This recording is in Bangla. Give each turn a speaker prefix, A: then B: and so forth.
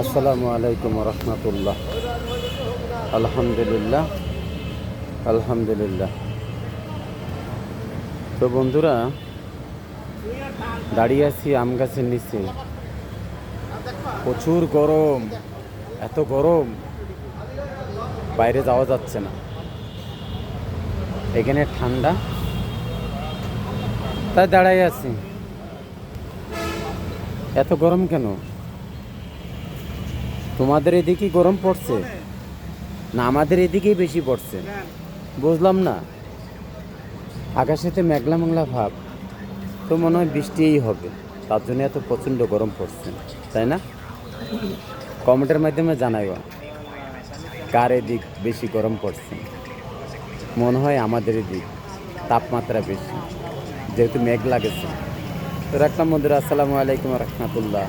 A: আসসালামু আলাইকুম রহমতুল্লাহ। আলহামদুলিল্লাহ আলহামদুলিল্লাহ। তো বন্ধুরা, দাঁড়িয়ে আছি আম গাছের নিচে। প্রচুর গরম, এত গরম বাইরে যাওয়া যাচ্ছে না। এখানে ঠান্ডা, তাই দাঁড়াই আছি। এত গরম কেন? তোমাদের এদিকেই গরম পড়ছে না আমাদের এদিকেই বেশি পড়ছে? বুঝলাম না। আকাশেতে মেঘলা মেঘলা ভাব, তো মনে হয় বৃষ্টিই হবে, তার জন্য এত প্রচণ্ড গরম পড়ছে, তাই না? কমেন্টের মাধ্যমে জানাইবা কার এদিক বেশি গরম পড়ছে। মনে হয় আমাদের এদিক তাপমাত্রা বেশি, যেহেতু মেঘ লাগেছে। তো রাখলাম বন্ধুরা, আসসালামু আলাইকুম রহমতুল্লাহ।